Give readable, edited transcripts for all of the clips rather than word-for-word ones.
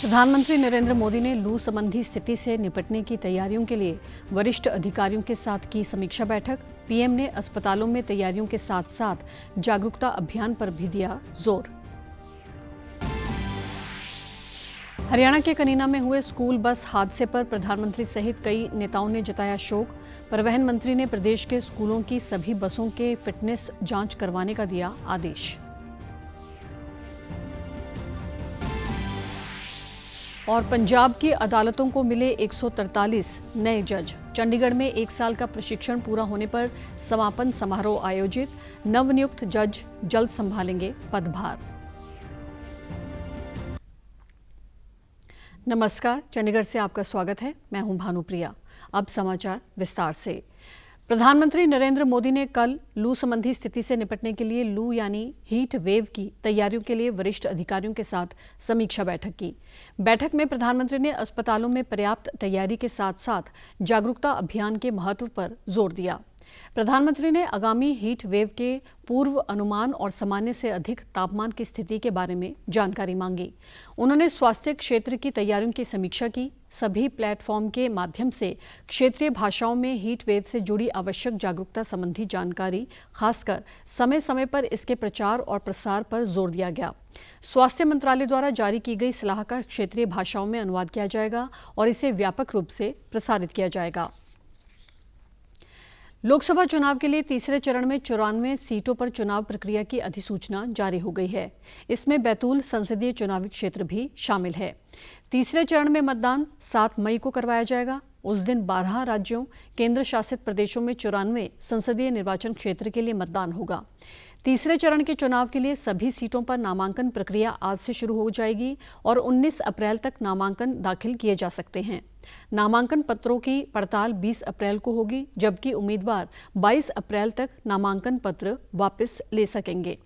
प्रधानमंत्री नरेंद्र मोदी ने लू संबंधी स्थिति से निपटने की तैयारियों के लिए वरिष्ठ अधिकारियों के साथ की समीक्षा बैठक। पीएम ने अस्पतालों में तैयारियों के साथ साथ जागरूकता अभियान पर भी दिया जोर। हरियाणा के कनीना में हुए स्कूल बस हादसे पर प्रधानमंत्री सहित कई नेताओं ने जताया शोक। परिवहन मंत्री ने प्रदेश के स्कूलों की सभी बसों के फिटनेस जांच करवाने का दिया आदेश। और पंजाब की अदालतों को मिले 143 नए जज। चंडीगढ़ में 1 साल का प्रशिक्षण पूरा होने पर समापन समारोह आयोजित। नवनियुक्त जज जल्द संभालेंगे पदभार। नमस्कार, चंडीगढ़ से आपका स्वागत है। मैं हूं भानुप्रिया। अब समाचार विस्तार से। प्रधानमंत्री नरेंद्र मोदी ने कल लू संबंधी स्थिति से निपटने के लिए लू यानी हीट वेव की तैयारियों के लिए वरिष्ठ अधिकारियों के साथ समीक्षा बैठक की। बैठक में प्रधानमंत्री ने अस्पतालों में पर्याप्त तैयारी के साथ साथ जागरूकता अभियान के महत्व पर जोर दिया। प्रधानमंत्री ने आगामी हीट वेव के पूर्व अनुमान और सामान्य से अधिक तापमान की स्थिति के बारे में जानकारी मांगी। उन्होंने स्वास्थ्य क्षेत्र की तैयारियों की समीक्षा की। सभी प्लेटफॉर्म के माध्यम से क्षेत्रीय भाषाओं में हीट वेव से जुड़ी आवश्यक जागरूकता संबंधी जानकारी, खासकर समय समय पर इसके प्रचार और प्रसार पर जोर दिया गया। स्वास्थ्य मंत्रालय द्वारा जारी की गई सलाह का क्षेत्रीय भाषाओं में अनुवाद किया जाएगा और इसे व्यापक रूप से प्रसारित किया जाएगा। लोकसभा चुनाव के लिए तीसरे चरण में 94 सीटों पर चुनाव प्रक्रिया की अधिसूचना जारी हो गई है। इसमें बैतूल संसदीय चुनावी क्षेत्र भी शामिल है। तीसरे चरण में मतदान 7 मई को करवाया जाएगा। उस दिन 12 राज्यों, केंद्र शासित प्रदेशों में 94 संसदीय निर्वाचन क्षेत्र के लिए मतदान होगा। तीसरे चरण के चुनाव के लिए सभी सीटों पर नामांकन प्रक्रिया आज से शुरू हो जाएगी और 19 अप्रैल तक नामांकन दाखिल किए जा सकते हैं। नामांकन पत्रों की पड़ताल 20 अप्रैल को होगी, जबकि उम्मीदवार 22 अप्रैल तक नामांकन पत्र वापस ले सकेंगे।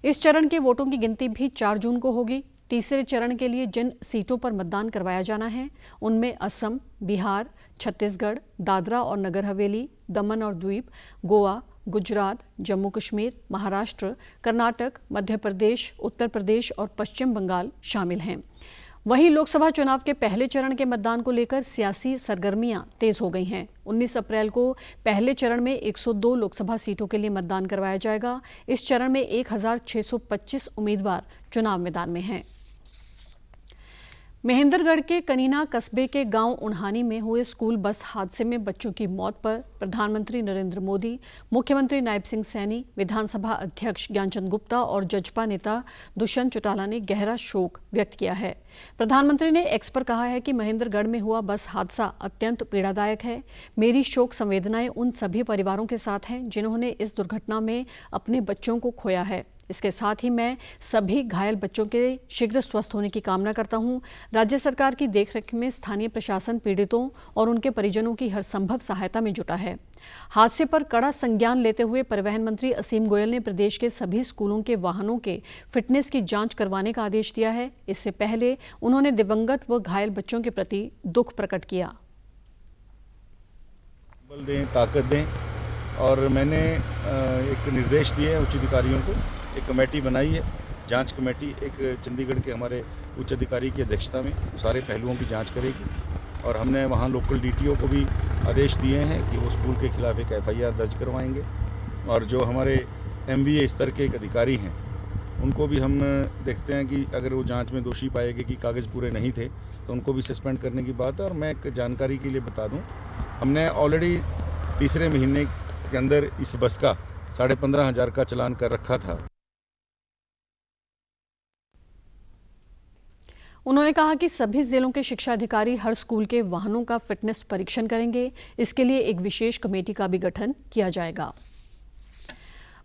इस चरण के वोटों की गिनती भी 4 जून को होगी। तीसरे चरण के लिए जिन सीटों पर मतदान करवाया जाना है उनमें असम, बिहार, छत्तीसगढ़, दादरा और नगर हवेली, दमन और द्वीप, गोवा, गुजरात, जम्मू कश्मीर, महाराष्ट्र, कर्नाटक, मध्य प्रदेश, उत्तर प्रदेश और पश्चिम बंगाल शामिल हैं। वहीं लोकसभा चुनाव के पहले चरण के मतदान को लेकर सियासी सरगर्मियां तेज हो गई हैं। 19 अप्रैल को पहले चरण में 102 लोकसभा सीटों के लिए मतदान करवाया जाएगा। इस चरण में 1625 उम्मीदवार चुनाव मैदान में हैं। महेंद्रगढ़ के कनीना कस्बे के गांव उन्हानी में हुए स्कूल बस हादसे में बच्चों की मौत पर प्रधानमंत्री नरेंद्र मोदी, मुख्यमंत्री नायब सिंह सैनी, विधानसभा अध्यक्ष ज्ञानचंद गुप्ता और जजपा नेता दुष्यंत चौटाला ने गहरा शोक व्यक्त किया है। प्रधानमंत्री ने एक्स पर कहा है कि महेंद्रगढ़ में हुआ बस हादसा अत्यंत पीड़ादायक है। मेरी शोक संवेदनाएं उन सभी परिवारों के साथ हैं जिन्होंने इस दुर्घटना में अपने बच्चों को खोया है। इसके साथ ही मैं सभी घायल बच्चों के शीघ्र स्वस्थ होने की कामना करता हूं। राज्य सरकार की देखरेख में स्थानीय प्रशासन पीड़ितों और उनके परिजनों की हर संभव सहायता में जुटा है। हादसे पर कड़ा संज्ञान लेते हुए परिवहन मंत्री असीम गोयल ने प्रदेश के सभी स्कूलों के वाहनों के फिटनेस की जांच करवाने का आदेश दिया है। इससे पहले उन्होंने दिवंगत व घायल बच्चों के प्रति दुख प्रकट किया। बल दें, ताकत दें और मैंने एक निर्देश दिए उच्च अधिकारियों को। एक कमेटी बनाई है, जांच कमेटी, एक चंडीगढ़ के हमारे उच्च अधिकारी की अध्यक्षता में सारे पहलुओं की जांच करेगी। और हमने वहां लोकल डीटीओ को भी आदेश दिए हैं कि वो स्कूल के खिलाफ एक एफआईआर दर्ज करवाएंगे। और जो हमारे एमबीए स्तर के एक अधिकारी हैं उनको भी हम देखते हैं कि अगर वो जांच में दोषी पाएंगे कि कागज़ पूरे नहीं थे तो उनको भी सस्पेंड करने की बात है। और मैं एक जानकारी के लिए बता दूँ, हमने ऑलरेडी तीसरे महीने के अंदर इस बस का 15,500 का चालान कर रखा था। उन्होंने कहा कि सभी जिलों के शिक्षा अधिकारी हर स्कूल के वाहनों का फिटनेस परीक्षण करेंगे। इसके लिए एक विशेष कमेटी का भी गठन किया जाएगा।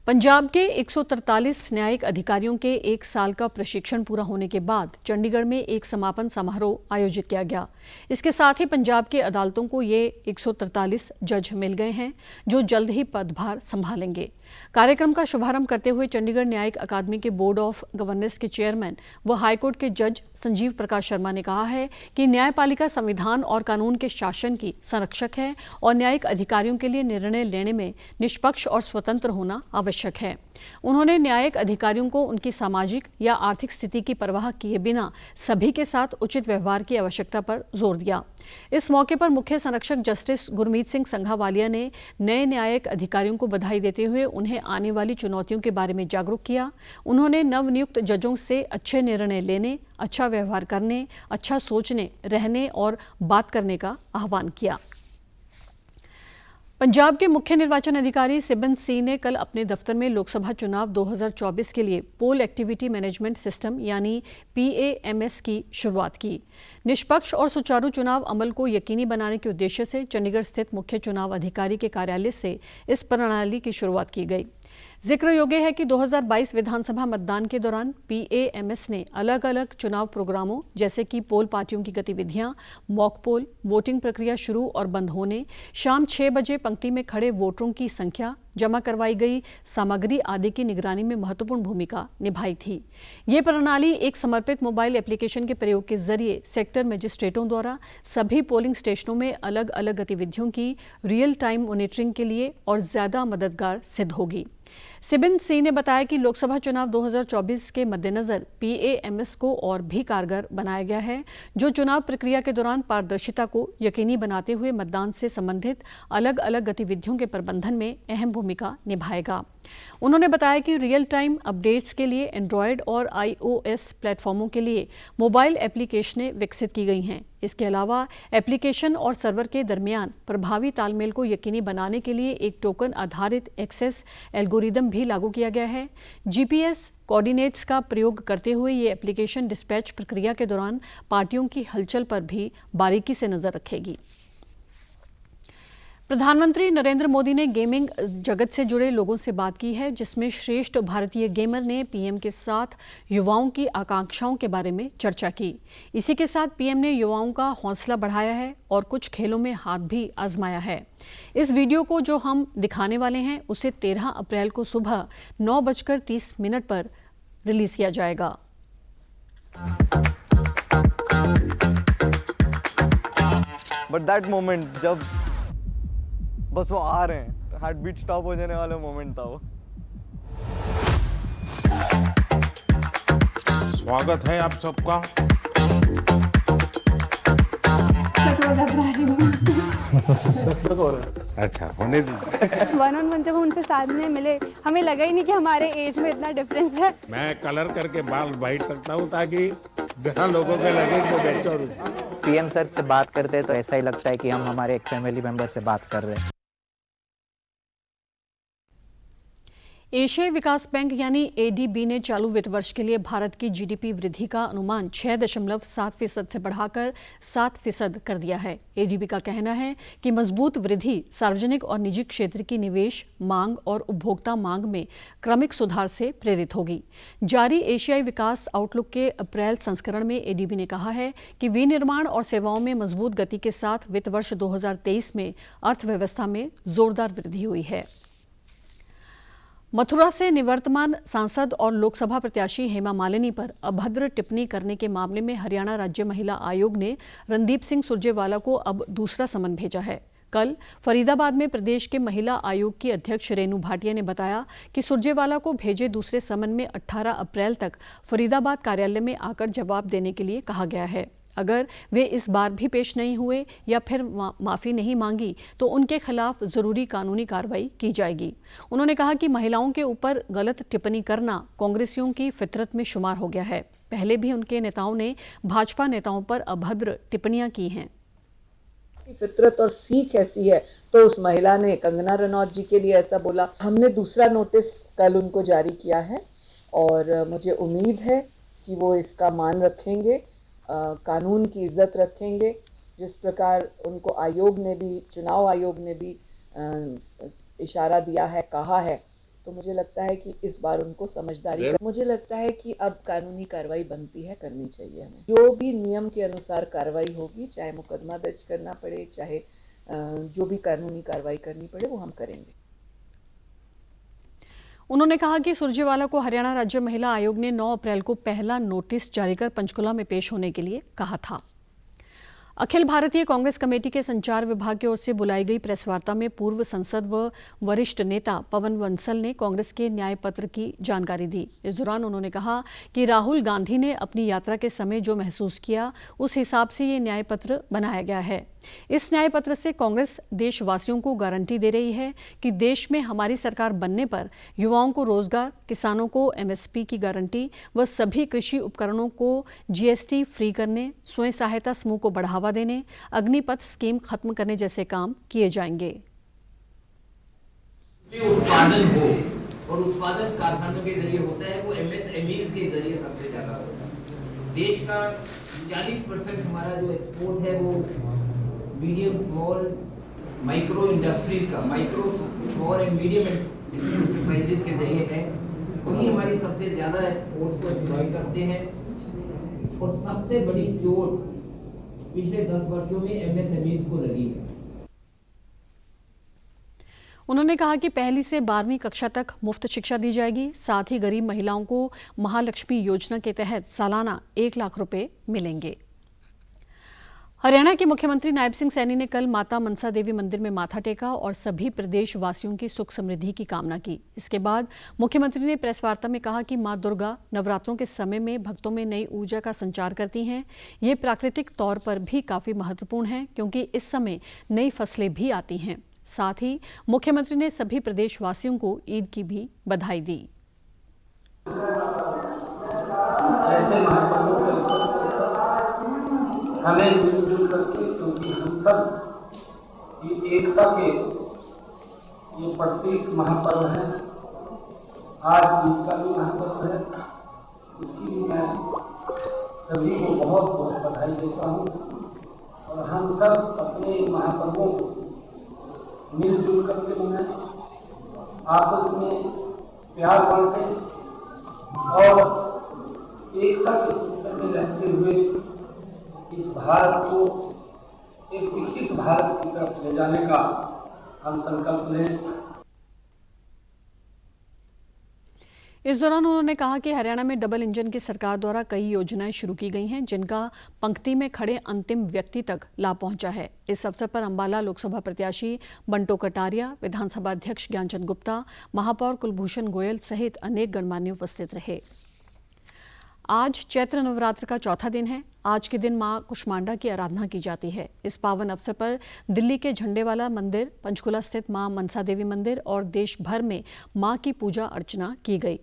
पंजाब के 143 न्यायिक अधिकारियों के 1 साल का प्रशिक्षण पूरा होने के बाद चंडीगढ़ में एक समापन समारोह आयोजित किया गया। इसके साथ ही पंजाब की अदालतों को ये 143 जज मिल गए हैं जो जल्द ही पदभार संभालेंगे। कार्यक्रम का शुभारंभ करते हुए चंडीगढ़ न्यायिक अकादमी के बोर्ड ऑफ गवर्नेंस के चेयरमैन व हाईकोर्ट के जज संजीव प्रकाश शर्मा ने कहा है कि न्यायपालिका संविधान और कानून के शासन की संरक्षक है और न्यायिक अधिकारियों के लिए निर्णय लेने में निष्पक्ष और स्वतंत्र होना आवश्यक आवश्यक है। उन्होंने न्यायिक अधिकारियों को उनकी सामाजिक या आर्थिक स्थिति की परवाह किए बिना सभी के साथ उचित व्यवहार की आवश्यकता पर जोर दिया। इस मौके पर मुख्य संरक्षक जस्टिस गुरमीत सिंह संघावालिया ने नए न्यायिक अधिकारियों को बधाई देते हुए उन्हें आने वाली चुनौतियों के बारे में जागरूक किया। उन्होंने नवनियुक्त जजों से अच्छे निर्णय लेने, अच्छा व्यवहार करने, अच्छा सोचने, रहने और बात करने का आह्वान किया। पंजाब के मुख्य निर्वाचन अधिकारी सिबन सिंह ने कल अपने दफ्तर में लोकसभा चुनाव 2024 के लिए पोल एक्टिविटी मैनेजमेंट सिस्टम यानी PAMS की शुरुआत की। निष्पक्ष और सुचारू चुनाव अमल को यकीनी बनाने के उद्देश्य से चंडीगढ़ स्थित मुख्य चुनाव अधिकारी के कार्यालय से इस प्रणाली की शुरुआत की गई। जिक्र योग्य है कि 2022 विधानसभा मतदान के दौरान PAMS ने अलग अलग चुनाव प्रोग्रामों जैसे कि पोल पार्टियों की गतिविधियां, मॉक पोल, वोटिंग प्रक्रिया शुरू और बंद होने, शाम 6 बजे पंक्ति में खड़े वोटरों की संख्या, जमा करवाई गई सामग्री आदि की निगरानी में महत्वपूर्ण भूमिका निभाई थी। ये प्रणाली एक समर्पित मोबाइल एप्लीकेशन के प्रयोग के जरिए सेक्टर मजिस्ट्रेटों द्वारा सभी पोलिंग स्टेशनों में अलग अलग गतिविधियों की रियल टाइम मॉनिटरिंग के लिए और ज्यादा मददगार सिद्ध होगी। सिबिन सिंह ने बताया कि लोकसभा चुनाव 2024 के मद्देनजर PAMS को और भी कारगर बनाया गया है, जो चुनाव प्रक्रिया के दौरान पारदर्शिता को यकीनी बनाते हुए मतदान से संबंधित अलग अलग गतिविधियों के प्रबंधन में अहम भूमिका निभाएगा। उन्होंने बताया कि रियल टाइम अपडेट्स के लिए एंड्रॉयड और iOS प्लेटफॉर्मों के लिए मोबाइल एप्लीकेशनें विकसित की गई हैं। इसके अलावा एप्लीकेशन और सर्वर के दरमियान प्रभावी तालमेल को यकीनी बनाने के लिए एक टोकन आधारित एक्सेस एल्गोरिदम भी लागू किया गया है। GPS कोऑर्डिनेट्स का प्रयोग करते हुए ये एप्लीकेशन डिस्पैच प्रक्रिया के दौरान पार्टियों की हलचल पर भी बारीकी से नजर रखेगी। प्रधानमंत्री नरेंद्र मोदी ने गेमिंग जगत से जुड़े लोगों से बात की है, जिसमें श्रेष्ठ भारतीय गेमर ने PM के साथ युवाओं की आकांक्षाओं के बारे में चर्चा की। इसी के साथ PM ने युवाओं का हौसला बढ़ाया है और कुछ खेलों में हाथ भी आजमाया है। इस वीडियो को जो हम दिखाने वाले हैं उसे 13 अप्रैल को सुबह 9:30 पर रिलीज किया जाएगा। बट दैट मोमेंट जब बस वो आ रहे हैं, हार्ट बीट स्टॉप हो जाने वाला मोमेंट था वो। स्वागत है आप सबका। अच्छा होने दीजिए। 1-on-1 जब हम उनसे सामने मिले, हमें लगा ही नहीं कि हमारे एज में इतना डिफरेंस है। मैं कलर करके बाल वाइट रखता हूँ ताकि जहाँ लोगों के लगे वो बेचौर। PM सर से बात करते हैं तो ऐसा ही लगता है कि हम हमारे एक फैमिली मेंबर से बात कर रहे हैं। एशियाई विकास बैंक यानी ADB ने चालू वित्त वर्ष के लिए भारत की GDP वृद्धि का अनुमान 6.7% से बढ़ाकर 7% कर दिया है। ADB का कहना है कि मजबूत वृद्धि सार्वजनिक और निजी क्षेत्र की निवेश, मांग और उपभोक्ता मांग में क्रमिक सुधार से प्रेरित होगी। जारी एशियाई विकास आउटलुक के अप्रैल संस्करण में ADB ने कहा है कि विनिर्माण और सेवाओं में मजबूत गति के साथ वित्त वर्ष 2023 में अर्थव्यवस्था में जोरदार वृद्धि हुई है। मथुरा से निवर्तमान सांसद और लोकसभा प्रत्याशी हेमा मालिनी पर अभद्र टिप्पणी करने के मामले में हरियाणा राज्य महिला आयोग ने रणदीप सिंह सुरजेवाला को अब दूसरा समन भेजा है। कल फरीदाबाद में प्रदेश के महिला आयोग की अध्यक्ष रेणु भाटिया ने बताया कि सुरजेवाला को भेजे दूसरे समन में 18 अप्रैल तक फरीदाबाद कार्यालय में आकर जवाब देने के लिए कहा गया है। अगर वे इस बार भी पेश नहीं हुए या फिर माफ़ी नहीं मांगी तो उनके खिलाफ ज़रूरी कानूनी कार्रवाई की जाएगी। उन्होंने कहा कि महिलाओं के ऊपर गलत टिप्पणी करना कांग्रेसियों की फितरत में शुमार हो गया है। पहले भी उनके नेताओं ने भाजपा नेताओं पर अभद्र टिप्पणियां की हैं। फितरत और सीख ऐसी है तो उस महिला ने कंगना रनौत जी के लिए ऐसा बोला। हमने दूसरा नोटिस कल उनको जारी किया है और मुझे उम्मीद है कि वो इसका मान रखेंगे, कानून की इज्जत रखेंगे। जिस प्रकार उनको आयोग ने भी, चुनाव आयोग ने भी इशारा दिया है, कहा है, तो मुझे लगता है कि इस बार उनको समझदारी मुझे लगता है कि अब कानूनी कार्रवाई बनती है, करनी चाहिए हमें। जो भी नियम के अनुसार कार्रवाई होगी, चाहे मुकदमा दर्ज करना पड़े, चाहे जो भी कानूनी कार्रवाई करनी पड़े, वो हम करेंगे। उन्होंने कहा कि सुरजेवाला को हरियाणा राज्य महिला आयोग ने 9 अप्रैल को पहला नोटिस जारी कर पंचकुला में पेश होने के लिए कहा था। अखिल भारतीय कांग्रेस कमेटी के संचार विभाग की ओर से बुलाई गई प्रेस वार्ता में पूर्व सांसद व वरिष्ठ नेता पवन बंसल ने कांग्रेस के न्याय पत्र की जानकारी दी। इस दौरान उन्होंने कहा कि राहुल गांधी ने अपनी यात्रा के समय जो महसूस किया उस हिसाब से ये न्याय पत्र बनाया गया है। इस न्याय पत्र से कांग्रेस देशवासियों को गारंटी दे रही है कि देश में हमारी सरकार बनने पर युवाओं को रोजगार, किसानों को एमएसपी की गारंटी व सभी कृषि उपकरणों को जीएसटी फ्री करने, स्वयं सहायता समूह को बढ़ावा देने, अग्निपथ स्कीम खत्म करने जैसे काम किए जाएंगे। उत्पादन हो और उत्पादन कारखानों के जरिए होता है वो एमएसएमईज के जरिए सबसे ज्यादा होता है। देश का 40% हमारा जो एक्सपोर्ट है वो मीडियम स्मॉल माइक्रो इंडस्ट्रीज का, micro small and medium enterprises के जरिए है। वही हमारी सबसे ज्यादा एक्सपोर्ट को एंजॉय करते हैं और सबसे बड़ी चोट पिछले 10 वर्षों में एमएसएमईज को लगी है। उन्होंने कहा कि पहली से 12वीं कक्षा तक मुफ्त शिक्षा दी जाएगी। साथ ही गरीब महिलाओं को महालक्ष्मी योजना के तहत सालाना 1 लाख रुपए मिलेंगे। हरियाणा के मुख्यमंत्री नायब सिंह सैनी ने कल माता मनसा देवी मंदिर में माथा टेका और सभी प्रदेश वासियों की सुख समृद्धि की कामना की। इसके बाद मुख्यमंत्री ने प्रेस वार्ता में कहा कि मां दुर्गा नवरात्रों के समय में भक्तों में नई ऊर्जा का संचार करती हैं। ये प्राकृतिक तौर पर भी काफी महत्वपूर्ण है क्योंकि इस समय नई फसलें भी आती हैं। साथ ही मुख्यमंत्री ने सभी प्रदेशवासियों को ईद की भी बधाई दी। हमें मिलजुल करके, क्योंकि हम सब ये एकता के ये प्रतीक महापर्व है। आज ईद का भी महापर्व है, उसकी भी मैं सभी को बहुत बहुत बधाई देता हूँ। और हम सब अपने महापर्वों को मिलजुल करके मनाएं, आपस में प्यार बांटें और एकता के सूत्र में रहते हुए इस भारत को एक विकसित भारत की तरफ ले जाने का हम संकल्प लें। इस दौरान उन्होंने कहा कि हरियाणा में डबल इंजन की सरकार द्वारा कई योजनाएं शुरू की गई हैं जिनका पंक्ति में खड़े अंतिम व्यक्ति तक लाभ पहुंचा है। इस अवसर पर अंबाला लोकसभा प्रत्याशी बंटो कटारिया, विधानसभा अध्यक्ष ज्ञानचंद गुप्ता, महापौर कुलभूषण गोयल सहित अनेक गणमान्य उपस्थित रहे। आज चैत्र नवरात्र का चौथा दिन है। आज के दिन मां कुष्मांडा की आराधना की जाती है। इस पावन अवसर पर दिल्ली के झंडेवाला मंदिर, पंचकुला स्थित मां मनसा देवी मंदिर और देश भर में मां की पूजा अर्चना की गई।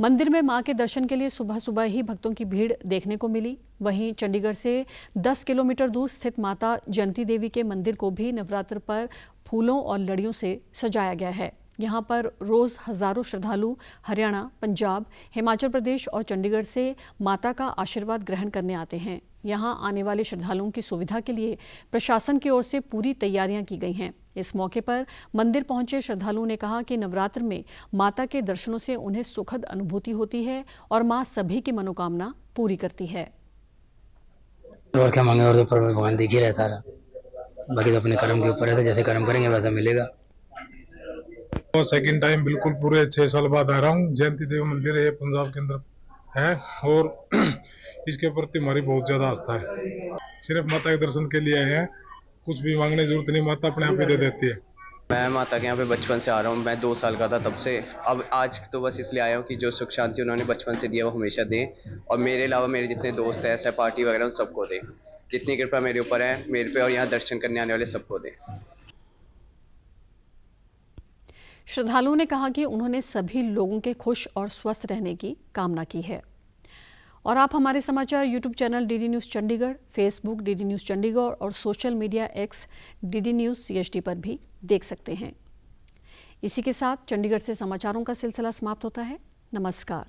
मंदिर में मां के दर्शन के लिए सुबह सुबह ही भक्तों की भीड़ देखने को मिली। वहीं चंडीगढ़ से 10 किलोमीटर दूर स्थित माता जयंती देवी के मंदिर को भी नवरात्र पर फूलों और लड़ियों से सजाया गया है। यहाँ पर रोज हजारों श्रद्धालु हरियाणा, पंजाब, हिमाचल प्रदेश और चंडीगढ़ से माता का आशीर्वाद ग्रहण करने आते हैं। यहाँ आने वाले श्रद्धालुओं की सुविधा के लिए प्रशासन की ओर से पूरी तैयारियां की गई हैं। इस मौके पर मंदिर पहुंचे श्रद्धालुओं ने कहा कि नवरात्र में माता के दर्शनों से उन्हें सुखद अनुभूति होती है और मां सभी की मनोकामना पूरी करती है। और क्या मांगे और तो भगवान देख ही रहता है, बाकी तो अपने कर्म के ऊपर है, जैसे कर्म करेंगे वैसा मिलेगा। और सेकंड टाइम बिल्कुल पूरे 6 साल बाद आ रहा हूँ। जयंती देवी मंदिर है, पंजाब के अंदर है और इसके प्रति हमारी बहुत ज्यादा आस्था है। सिर्फ माता के दर्शन के लिए आए हैं, कुछ भी मांगने की जरूरत नहीं, माता अपने आप ही दे देती है। मैं माता के यहाँ पे बचपन से आ रहा हूँ। मैं 2 साल का था तब से। अब आज तो बस इसलिए आया हूँ कि जो सुख शांति उन्होंने बचपन से दिया वो हमेशा दें और मेरे अलावा मेरे जितने दोस्त हैं, सहपाठी वगैरह, उन सबको दें। जितनी कृपा मेरे ऊपर है, मेरे पे और यहाँ दर्शन करने आने वाले सबको दें। श्रद्धालुओं ने कहा कि उन्होंने सभी लोगों के खुश और स्वस्थ रहने की कामना की है। और आप हमारे समाचार YouTube channel DD News Chandigarh, Facebook DD News Chandigarh और social media X DD News CHD पर भी देख सकते हैं। इसी के साथ चंडीगढ़ से समाचारों का सिलसिला समाप्त होता है। नमस्कार।